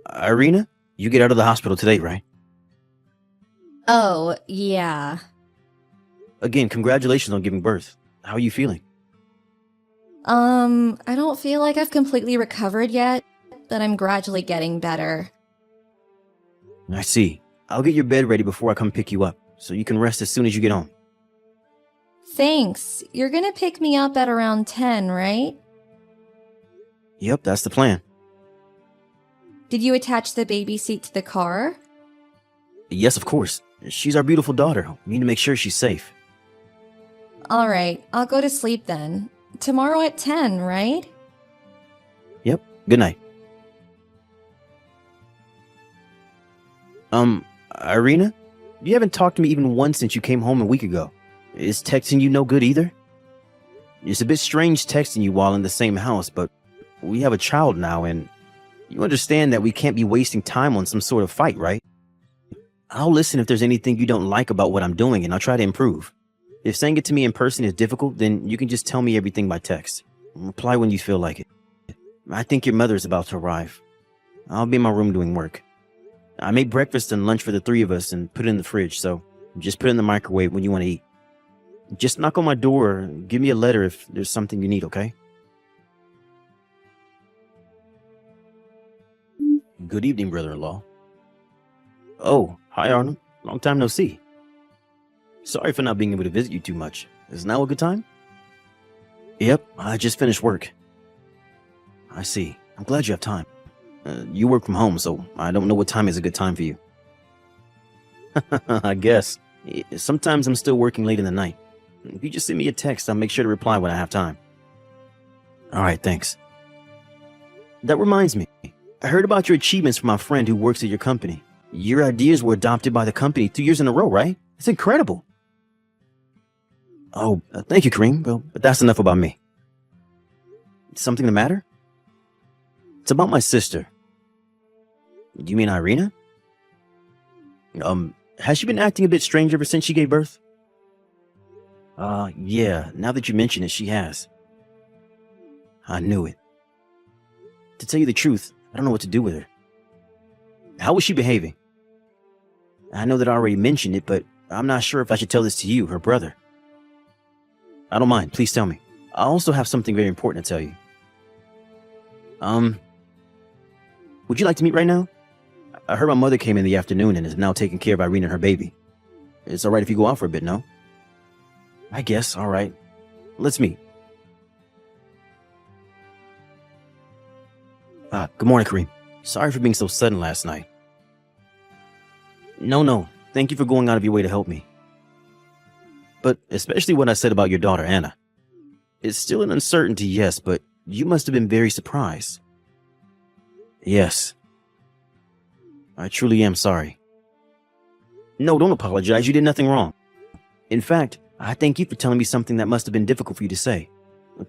Irina, you get out of the hospital today, right? Oh, yeah. Again, congratulations on giving birth. How are you feeling? I don't feel like I've completely recovered yet, but I'm gradually getting better. I see. I'll get your bed ready before I come pick you up, so you can rest as soon as you get home. Thanks. You're gonna pick me up at around 10, right? Yep, that's the plan. Did you attach the baby seat to the car? Yes, of course. She's our beautiful daughter. We need to make sure she's safe. Alright, I'll go to sleep then. Tomorrow at 10, right? Yep, good night. Irina? You haven't talked to me even once since you came home a week ago. Is texting you no good either? It's a bit strange texting you while in the same house, but we have a child now, and you understand that we can't be wasting time on some sort of fight, right? I'll listen if there's anything you don't like about what I'm doing, and I'll try to improve. If saying it to me in person is difficult, then you can just tell me everything by text. Reply when you feel like it. I think your mother is about to arrive. I'll be in my room doing work. I made breakfast and lunch for the three of us and put it in the fridge, so just put it in the microwave when you want to eat. Just knock on my door or give me a letter if there's something you need, okay? Good evening, brother-in-law. Oh, hi Arnold. Long time no see. Sorry for not being able to visit you too much. Is now a good time? Yep, I just finished work. I see. I'm glad you have time. You work from home, so I don't know what time is a good time for you. I guess. Sometimes I'm still working late in the night. If you just send me a text, I'll make sure to reply when I have time. Alright, thanks. That reminds me. I heard about your achievements from my friend who works at your company. Your ideas were adopted by the company 2 years in a row, right? It's incredible. Oh, thank you, Kareem. Well, but that's enough about me. Something the matter? It's about my sister. Do you mean Irina? Has she been acting a bit strange ever since she gave birth? Yeah, now that you mention it, she has. I knew it. To tell you the truth, I don't know what to do with her. How was she behaving? I know that I already mentioned it, but I'm not sure if I should tell this to you, her brother. I don't mind, please tell me. I also have something very important to tell you. Would you like to meet right now? I heard my mother came in the afternoon and is now taking care of Irene and her baby. It's alright if you go out for a bit, no? I guess, alright. Let's meet. Good morning, Kareem. Sorry for being so sudden last night. No. Thank you for going out of your way to help me. But especially what I said about your daughter, Anna. It's still an uncertainty, yes, but you must have been very surprised. Yes. I truly am sorry. No, don't apologize. You did nothing wrong. In fact, I thank you for telling me something that must have been difficult for you to say.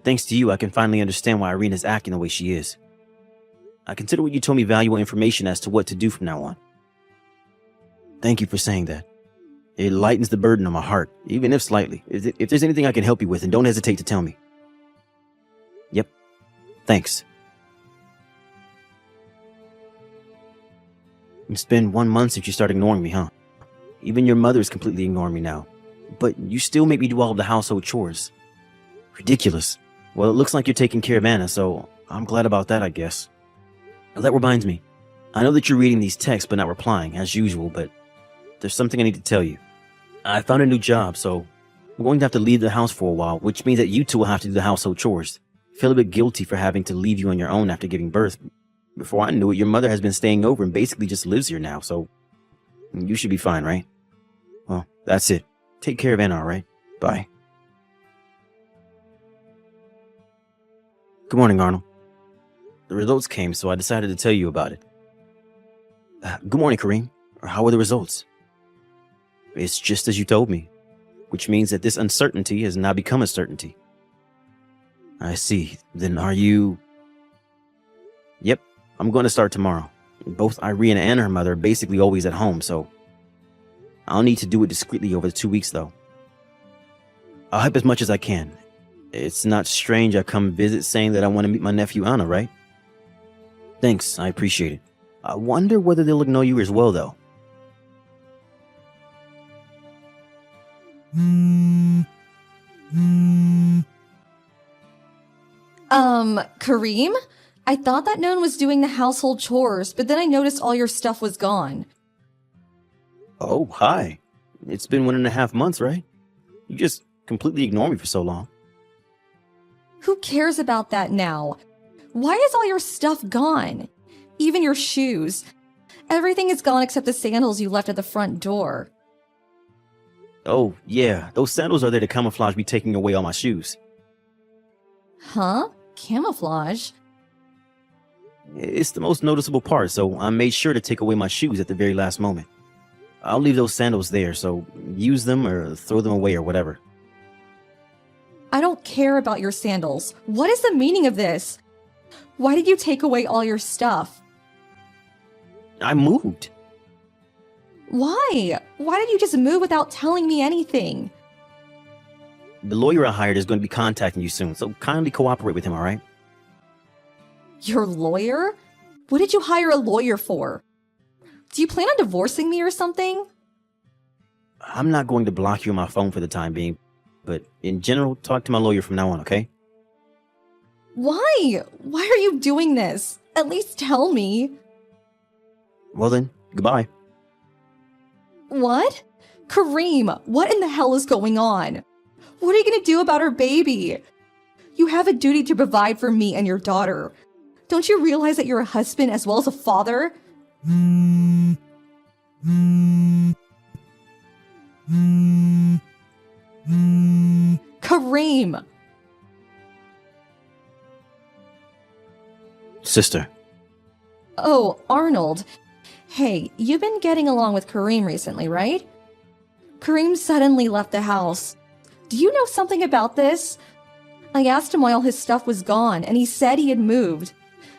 Thanks to you, I can finally understand why Irina's acting the way she is. I consider what you told me valuable information as to what to do from now on. Thank you for saying that. It lightens the burden on my heart, even if slightly. If there's anything I can help you with, then don't hesitate to tell me. Yep. Thanks. It's been 1 month since you started ignoring me, huh? Even your mother is completely ignoring me now. But you still make me do all of the household chores. Ridiculous. Well, it looks like you're taking care of Anna, so I'm glad about that, I guess. That reminds me. I know that you're reading these texts but not replying, as usual, but there's something I need to tell you. I found a new job, so I'm going to have to leave the house for a while, which means that you two will have to do the household chores. I feel a bit guilty for having to leave you on your own after giving birth. Before I knew it, your mother has been staying over and basically just lives here now, so you should be fine, right? Well, that's it. Take care of Anna, alright? Bye. Good morning, Arnold. The results came, so I decided to tell you about it. Good morning, Kareem. How are the results? It's just as you told me, which means that this uncertainty has now become a certainty. I see. Then are you... Yep, I'm going to start tomorrow. Both Irene and her mother are basically always at home, so I'll need to do it discreetly over the 2 weeks, though. I'll help as much as I can. It's not strange I come visit saying that I want to meet my nephew Anna, right? Thanks, I appreciate it. I wonder whether they'll ignore you as well, though. Kareem? I thought that no one was doing the household chores, but then I noticed all your stuff was gone. Oh, hi. It's been 1.5 months, right? You just completely ignored me for so long. Who cares about that now? Why is all your stuff gone? Even your shoes. Everything is gone except the sandals you left at the front door. Oh, yeah, those sandals are there to camouflage me taking away all my shoes. Huh? Camouflage? It's the most noticeable part, so I made sure to take away my shoes at the very last moment. I'll leave those sandals there, so use them or throw them away or whatever. I don't care about your sandals. What is the meaning of this? Why did you take away all your stuff? I moved. Why? Why did you just move without telling me anything? The lawyer I hired is going to be contacting you soon, so kindly cooperate with him, alright? Your lawyer? What did you hire a lawyer for? Do you plan on divorcing me or something? I'm not going to block you on my phone for the time being, but in general, talk to my lawyer from now on, okay? Why? Why are you doing this? At least tell me. Well then, goodbye. What? Kareem, what in the hell is going on? What are you gonna do about our baby? You have a duty to provide for me and your daughter. Don't you realize that you're a husband as well as a father? Kareem! Sister. Oh, Arnold. Hey, you've been getting along with Kareem recently, right? Kareem suddenly left the house. Do you know something about this? I asked him why all his stuff was gone, and he said he had moved.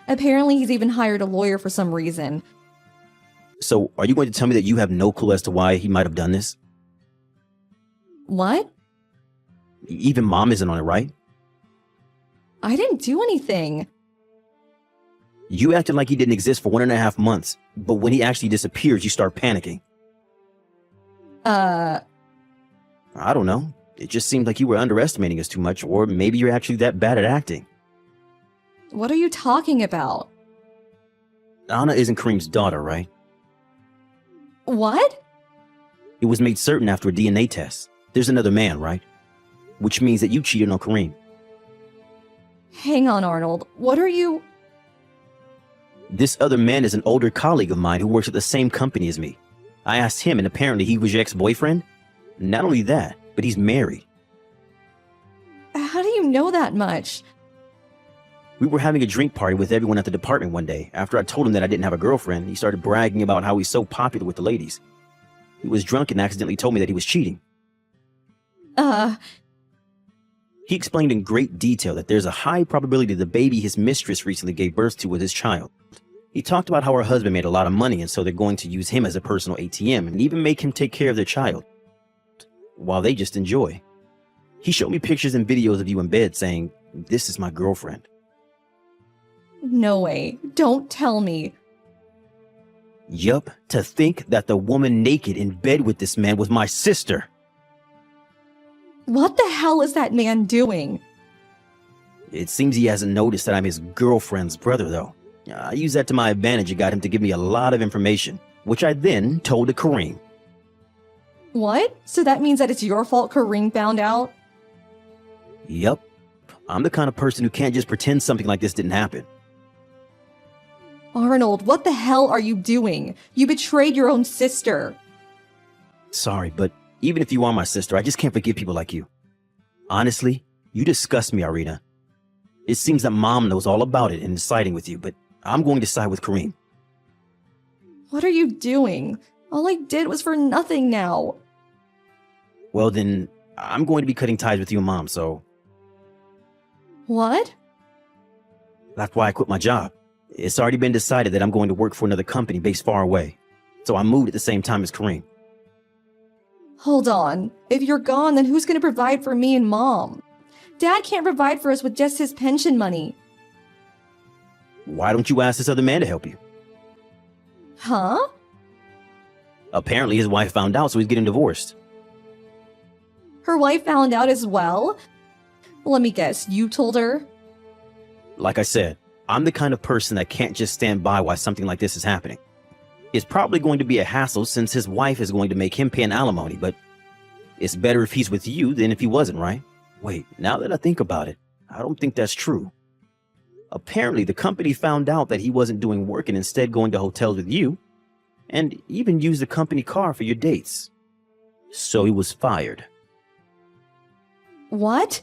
Apparently, he's even hired a lawyer for some reason. So, are you going to tell me that you have no clue as to why he might have done this? What? Even Mom isn't on it, right? I didn't do anything. You acted like he didn't exist for 1.5 months, but when he actually disappears, you start panicking. I don't know. It just seemed like you were underestimating us too much, or maybe you're actually that bad at acting. What are you talking about? Anna isn't Kareem's daughter, right? What? It was made certain after a DNA test. There's another man, right? Which means that you cheated on Kareem. Hang on, Arnold. What are you... This other man is an older colleague of mine who works at the same company as me. I asked him, and apparently he was your ex-boyfriend. Not only that, but he's married. How do you know that much? We were having a drink party with everyone at the department one day. After I told him that I didn't have a girlfriend, he started bragging about how he's so popular with the ladies. He was drunk and accidentally told me that he was cheating. He explained in great detail that there's a high probability the baby his mistress recently gave birth to was his child. He talked about how her husband made a lot of money, and so they're going to use him as a personal ATM and even make him take care of their child, while they just enjoy. He showed me pictures and videos of you in bed saying, "This is my girlfriend." No way. Don't tell me. Yup, to think that the woman naked in bed with this man was my sister. What the hell is that man doing? It seems he hasn't noticed that I'm his girlfriend's brother, though. I used that to my advantage and got him to give me a lot of information, which I then told to Kareem. What? So that means that it's your fault Kareem found out? Yup. I'm the kind of person who can't just pretend something like this didn't happen. Arnold, what the hell are you doing? You betrayed your own sister. Sorry, but even if you are my sister, I just can't forgive people like you. Honestly, you disgust me, Irina. It seems that Mom knows all about it and is siding with you, but I'm going to side with Kareem. What are you doing? All I did was for nothing now. Well then, I'm going to be cutting ties with you and Mom, so What? that's why I quit my job. It's already been decided that I'm going to work for another company based far away. So I moved at the same time as Kareem. Hold on. If you're gone, then who's going to provide for me and Mom? Dad can't provide for us with just his pension money. Why don't you ask this other man to help you? Huh? Apparently his wife found out, so he's getting divorced. Her wife found out as well? Let me guess, you told her? Like I said, I'm the kind of person that can't just stand by while something like this is happening. It's probably going to be a hassle since his wife is going to make him pay an alimony, but it's better if he's with you than if he wasn't, right? Wait, now that I think about it, I don't think that's true. Apparently, the company found out that he wasn't doing work and instead going to hotels with you, and even used the company car for your dates. So he was fired. What?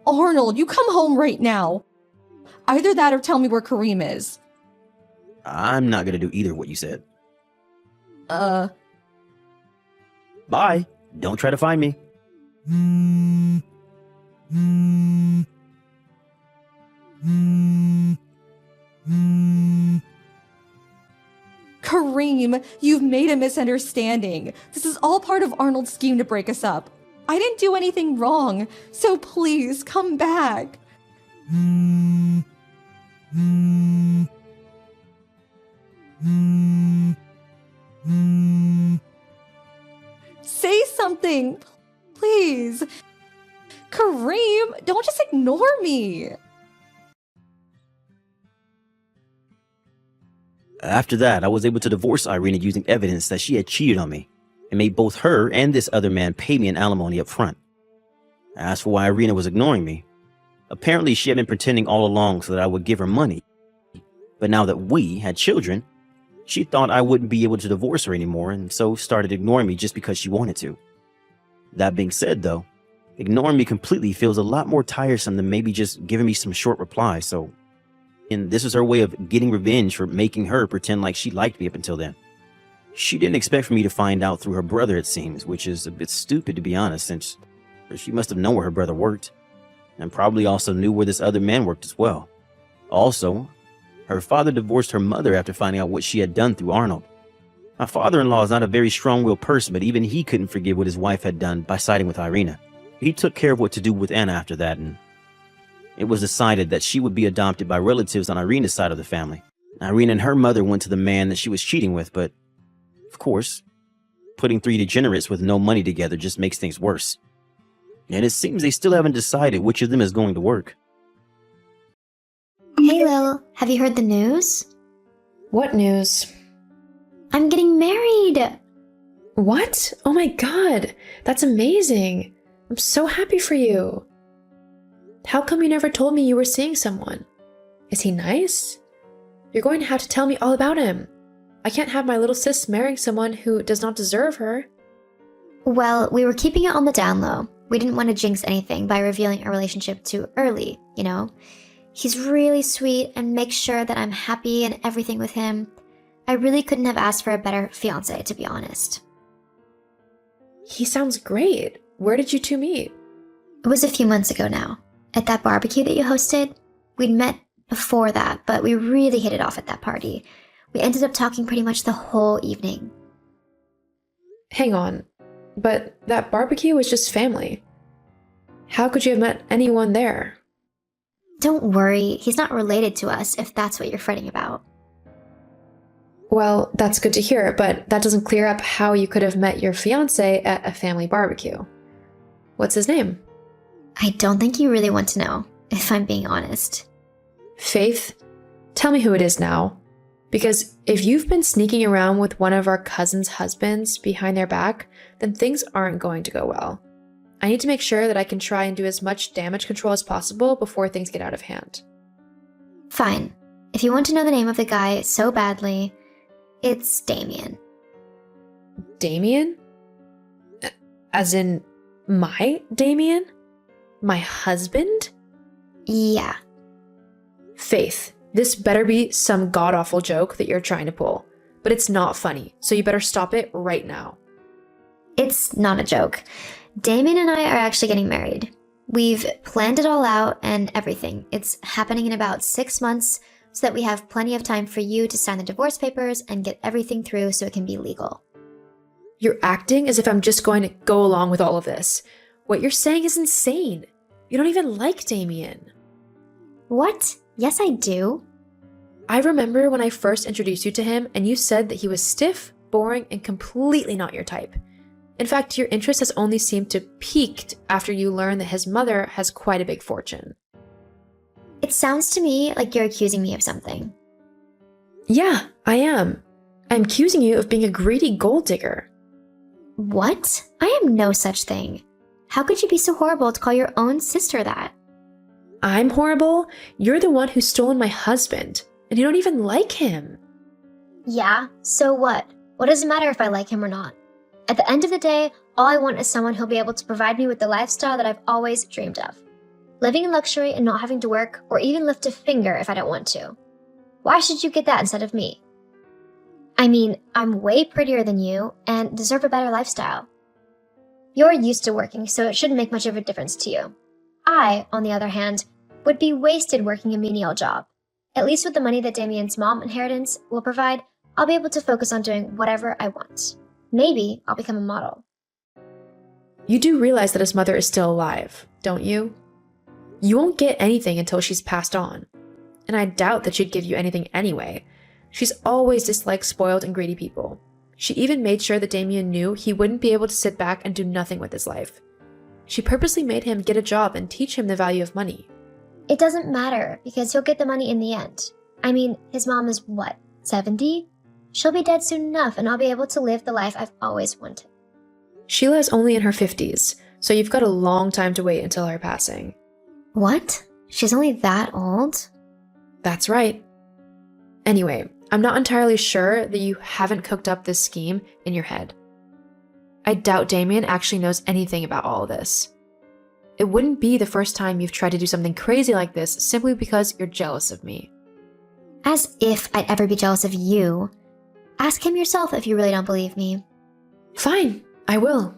Arnold, you come home right now. Either that or tell me where Kareem is. I'm not gonna do either what you said. Bye. Don't try to find me. Kareem, you've made a misunderstanding. This is all part of Arnold's scheme to break us up. I didn't do anything wrong, so please come back. Say something, please. Kareem, don't just ignore me. After that, I was able to divorce Irina using evidence that she had cheated on me and made both her and this other man pay me an alimony up front. As for why Irina was ignoring me, apparently she had been pretending all along so that I would give her money. But now that we had children, she thought I wouldn't be able to divorce her anymore and so started ignoring me just because she wanted to. That being said though, ignoring me completely feels a lot more tiresome than maybe just giving me some short reply, and this was her way of getting revenge for making her pretend like she liked me up until then. She didn't expect for me to find out through her brother, it seems, which is a bit stupid to be honest, since she must have known where her brother worked, and probably also knew where this other man worked as well. Also, her father divorced her mother after finding out what she had done through Arnold. My father-in-law is not a very strong-willed person, but even he couldn't forgive what his wife had done by siding with Irina. He took care of what to do with Anna after that, and it was decided that she would be adopted by relatives on Irina's side of the family. Irina and her mother went to the man that she was cheating with, but, of course, putting three degenerates with no money together just makes things worse. And it seems they still haven't decided which of them is going to work. Hey Lil, have you heard the news? What news? I'm getting married! What? Oh my god, that's amazing. I'm so happy for you. How come you never told me you were seeing someone? Is he nice? You're going to have to tell me all about him. I can't have my little sis marrying someone who does not deserve her. Well, we were keeping it on the down low. We didn't want to jinx anything by revealing a relationship too early, you know? He's really sweet and makes sure that I'm happy and everything with him. I really couldn't have asked for a better fiancé, to be honest. He sounds great. Where did you two meet? It was a few months ago now, at that barbecue that you hosted. We'd met before that, but we really hit it off at that party. We ended up talking pretty much the whole evening. Hang on, but that barbecue was just family. How could you have met anyone there? Don't worry, he's not related to us if that's what you're fretting about. Well, that's good to hear, but that doesn't clear up how you could have met your fiancé at a family barbecue. What's his name? I don't think you really want to know, if I'm being honest. Faith, tell me who it is now. Because if you've been sneaking around with one of our cousins' husbands behind their back, then things aren't going to go well. I need to make sure that I can try and do as much damage control as possible before things get out of hand. Fine. If you want to know the name of the guy so badly, it's Damien. Damien? As in, my Damien? My husband? Yeah. Faith, this better be some god-awful joke that you're trying to pull. But it's not funny, so you better stop it right now. It's not a joke. Damien and I are actually getting married. We've planned it all out and everything. It's happening in about 6 months so that we have plenty of time for you to sign the divorce papers and get everything through so it can be legal. You're acting as if I'm just going to go along with all of this. What you're saying is insane. You don't even like Damien. What? Yes, I do. I remember when I first introduced you to him and you said that he was stiff, boring, and completely not your type. In fact, your interest has only seemed to peaked after you learned that his mother has quite a big fortune. It sounds to me like you're accusing me of something. Yeah, I am. I'm accusing you of being a greedy gold digger. What? I am no such thing. How could you be so horrible to call your own sister that? I'm horrible? You're the one who's stolen my husband, and you don't even like him. Yeah, so what? What does it matter if I like him or not? At the end of the day, all I want is someone who'll be able to provide me with the lifestyle that I've always dreamed of. Living in luxury and not having to work or even lift a finger if I don't want to. Why should you get that instead of me? I mean, I'm way prettier than you and deserve a better lifestyle. You're used to working, so it shouldn't make much of a difference to you. I, on the other hand, would be wasted working a menial job. At least with the money that Damien's mom inheritance will provide, I'll be able to focus on doing whatever I want. Maybe I'll become a model. You do realize that his mother is still alive, don't you? You won't get anything until she's passed on. And I doubt that she'd give you anything anyway. She's always disliked spoiled and greedy people. She even made sure that Damien knew he wouldn't be able to sit back and do nothing with his life. She purposely made him get a job and teach him the value of money. It doesn't matter because he'll get the money in the end. I mean, his mom is what, 70? She'll be dead soon enough and I'll be able to live the life I've always wanted. Sheila is only in her 50s, so you've got a long time to wait until her passing. What? She's only that old? That's right. Anyway, I'm not entirely sure that you haven't cooked up this scheme in your head. I doubt Damien actually knows anything about all of this. It wouldn't be the first time you've tried to do something crazy like this simply because you're jealous of me. As if I'd ever be jealous of you. Ask him yourself if you really don't believe me. Fine, I will.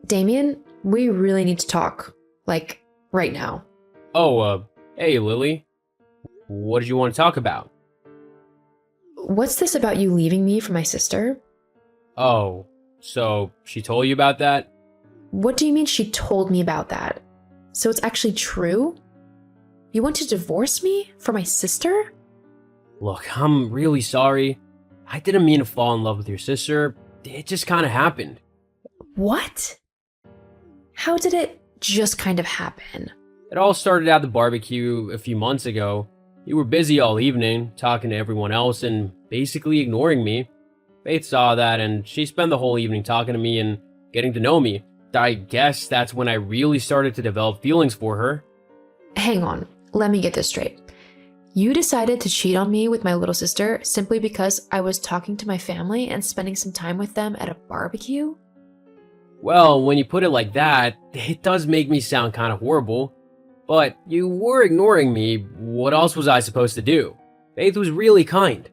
Damien, we really need to talk. Like, right now. Oh, hey, Lily. What did you want to talk about? What's this about you leaving me for my sister? Oh, so she told you about that? What do you mean she told me about that? So it's actually true? You want to divorce me for my sister? Look, I'm really sorry. I didn't mean to fall in love with your sister. It just kind of happened. What? How did it just kind of happen? It all started at the barbecue a few months ago. You were busy all evening, talking to everyone else and basically ignoring me. Faith saw that and she spent the whole evening talking to me and getting to know me. I guess that's when I really started to develop feelings for her. Hang on, let me get this straight. You decided to cheat on me with my little sister simply because I was talking to my family and spending some time with them at a barbecue? Well, when you put it like that, it does make me sound kind of horrible. But you were ignoring me. What else was I supposed to do? Faith was really kind.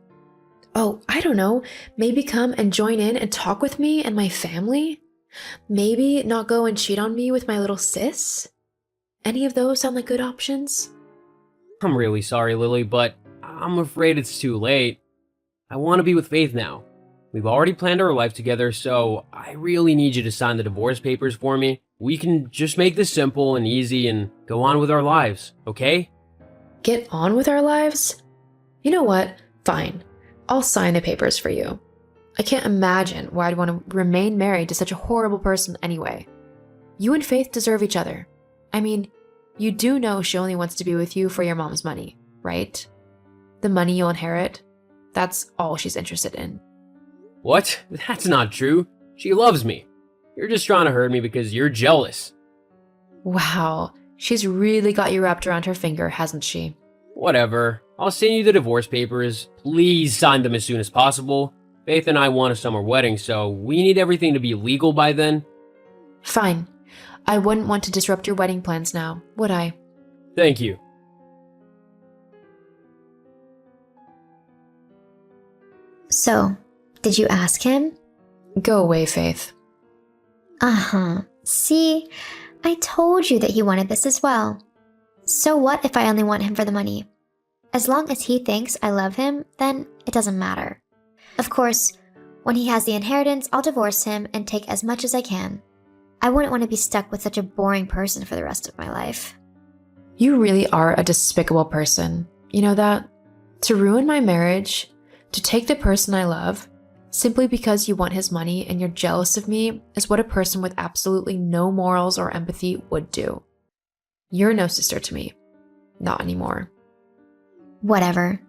Oh, I don't know. Maybe come and join in and talk with me and my family? Maybe not go and cheat on me with my little sis? Any of those sound like good options? I'm really sorry, Lily, but I'm afraid it's too late. I want to be with Faith now. We've already planned our life together, so I really need you to sign the divorce papers for me. We can just make this simple and easy and go on with our lives, okay? Get on with our lives? You know what? Fine. I'll sign the papers for you. I can't imagine why I'd want to remain married to such a horrible person anyway. You and Faith deserve each other. I mean, you do know she only wants to be with you for your mom's money, right? The money you'll inherit, that's all she's interested in. What? That's not true. She loves me. You're just trying to hurt me because you're jealous. Wow, she's really got you wrapped around her finger, hasn't she? Whatever. I'll send you the divorce papers. Please sign them as soon as possible. Faith and I want a summer wedding, so we need everything to be legal by then. Fine. I wouldn't want to disrupt your wedding plans now, would I? Thank you. So, did you ask him? Go away, Faith. Uh-huh. See, I told you that he wanted this as well. So what if I only want him for the money? As long as he thinks I love him, then it doesn't matter. Of course, when he has the inheritance, I'll divorce him and take as much as I can. I wouldn't want to be stuck with such a boring person for the rest of my life. You really are a despicable person. You know that? To ruin my marriage, to take the person I love, simply because you want his money and you're jealous of me is what a person with absolutely no morals or empathy would do. You're no sister to me. Not anymore. Whatever.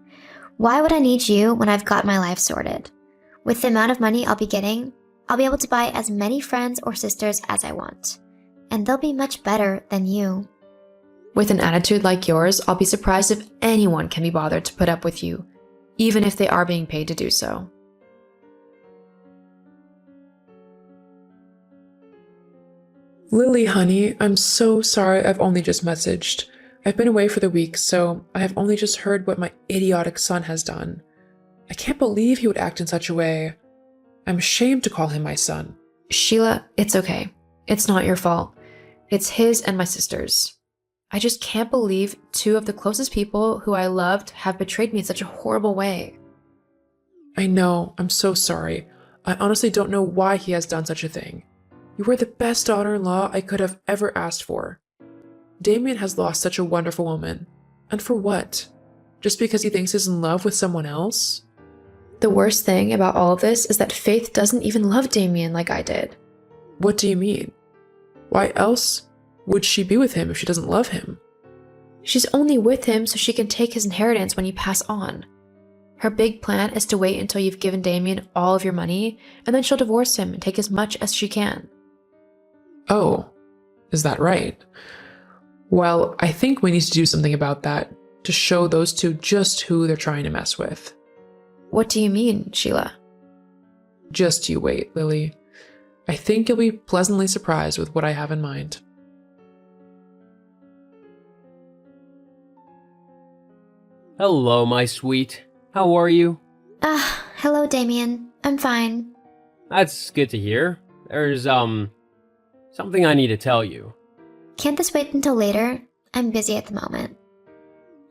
Why would I need you when I've got my life sorted? With the amount of money I'll be getting, I'll be able to buy as many friends or sisters as I want. And they'll be much better than you. With an attitude like yours, I'll be surprised if anyone can be bothered to put up with you, even if they are being paid to do so. Lily, honey, I'm so sorry I've only just messaged. I've been away for the week, so I have only just heard what my idiotic son has done. I can't believe he would act in such a way. I'm ashamed to call him my son. Sheila, it's okay. It's not your fault. It's his and my sister's. I just can't believe two of the closest people who I loved have betrayed me in such a horrible way. I know, I'm so sorry. I honestly don't know why he has done such a thing. You were the best daughter-in-law I could have ever asked for. Damien has lost such a wonderful woman. And for what? Just because he thinks he's in love with someone else? The worst thing about all of this is that Faith doesn't even love Damien like I did. What do you mean? Why else would she be with him if she doesn't love him? She's only with him so she can take his inheritance when you pass on. Her big plan is to wait until you've given Damien all of your money, and then she'll divorce him and take as much as she can. Oh, is that right? Well, I think we need to do something about that to show those two just who they're trying to mess with. What do you mean, Sheila? Just you wait, Lily. I think you'll be pleasantly surprised with what I have in mind. Hello, my sweet. How are you? Hello, Damien. I'm fine. That's good to hear. There's, something I need to tell you. Can't this wait until later? I'm busy at the moment.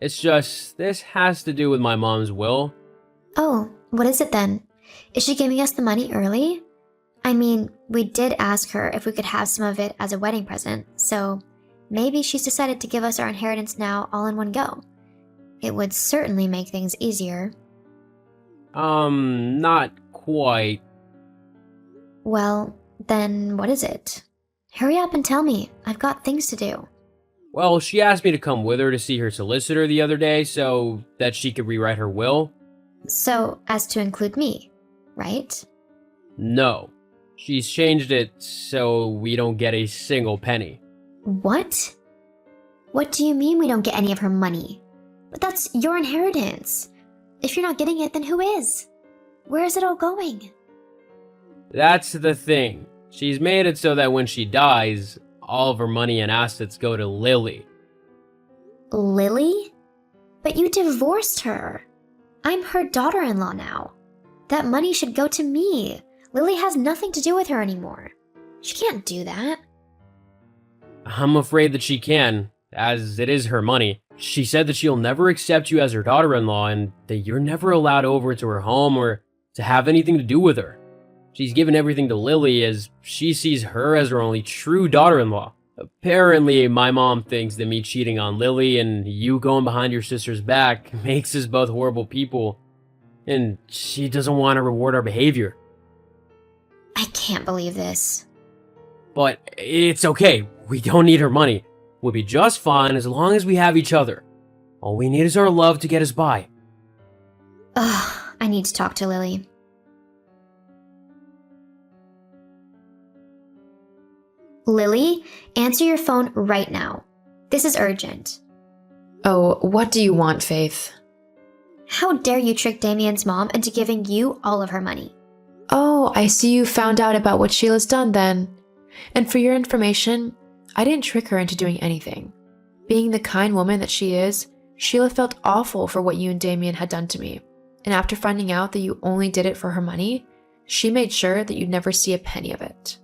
It's just, this has to do with my mom's will. Oh, what is it then? Is she giving us the money early? I mean, we did ask her if we could have some of it as a wedding present, so maybe she's decided to give us our inheritance now all in one go. It would certainly make things easier. Not quite. Well, then what is it? Hurry up and tell me. I've got things to do. Well, she asked me to come with her to see her solicitor the other day so that she could rewrite her will. So, as to include me, right? No. She's changed it so we don't get a single penny. What? What do you mean we don't get any of her money? But that's your inheritance. If you're not getting it, then who is? Where is it all going? That's the thing. She's made it so that when she dies, all of her money and assets go to Lily. Lily? But you divorced her. I'm her daughter-in-law now. That money should go to me. Lily has nothing to do with her anymore. She can't do that. I'm afraid that she can, as it is her money. She said that she'll never accept you as her daughter-in-law and that you're never allowed over to her home or to have anything to do with her. She's given everything to Lily as she sees her as her only true daughter-in-law. Apparently, my mom thinks that me cheating on Lily and you going behind your sister's back makes us both horrible people, and she doesn't want to reward our behavior. I can't believe this. But it's okay. We don't need her money. We'll be just fine as long as we have each other. All we need is our love to get us by. Ugh, I need to talk to Lily. Lily, answer your phone right now. This is urgent. Oh, what do you want, Faith? How dare you trick Damien's mom into giving you all of her money? Oh, I see you found out about what Sheila's done then. And for your information, I didn't trick her into doing anything. Being the kind woman that she is, Sheila felt awful for what you and Damien had done to me. And after finding out that you only did it for her money, she made sure that you'd never see a penny of it.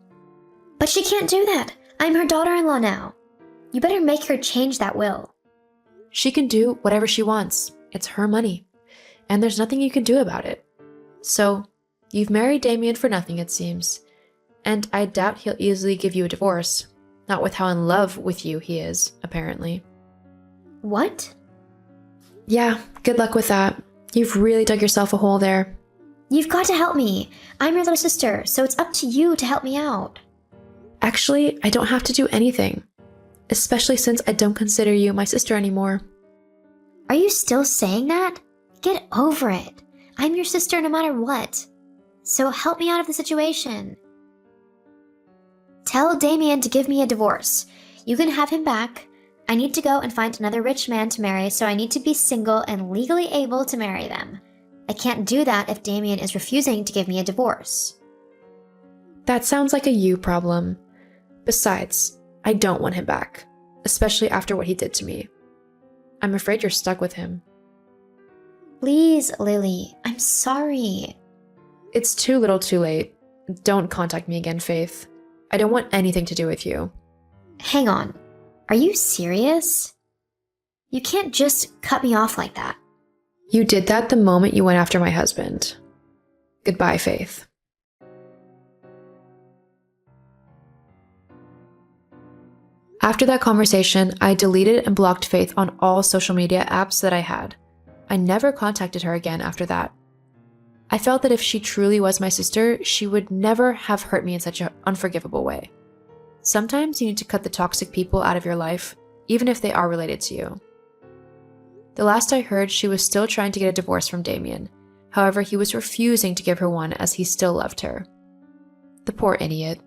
But she can't do that. I'm her daughter-in-law now. You better make her change that will. She can do whatever she wants. It's her money. And there's nothing you can do about it. So, you've married Damien for nothing, it seems. And I doubt he'll easily give you a divorce. Not with how in love with you he is, apparently. What? Yeah, good luck with that. You've really dug yourself a hole there. You've got to help me. I'm your little sister, so it's up to you to help me out. Actually, I don't have to do anything. Especially since I don't consider you my sister anymore. Are you still saying that? Get over it. I'm your sister no matter what. So help me out of the situation. Tell Damien to give me a divorce. You can have him back. I need to go and find another rich man to marry, so I need to be single and legally able to marry them. I can't do that if Damien is refusing to give me a divorce. That sounds like a you problem. Besides, I don't want him back, especially after what he did to me. I'm afraid you're stuck with him. Please, Lily, I'm sorry. It's too little too late. Don't contact me again, Faith. I don't want anything to do with you. Hang on. Are you serious? You can't just cut me off like that. You did that the moment you went after my husband. Goodbye, Faith. After that conversation, I deleted and blocked Faith on all social media apps that I had. I never contacted her again after that. I felt that if she truly was my sister, she would never have hurt me in such an unforgivable way. Sometimes you need to cut the toxic people out of your life, even if they are related to you. The last I heard, she was still trying to get a divorce from Damien. However, he was refusing to give her one as he still loved her. The poor idiot.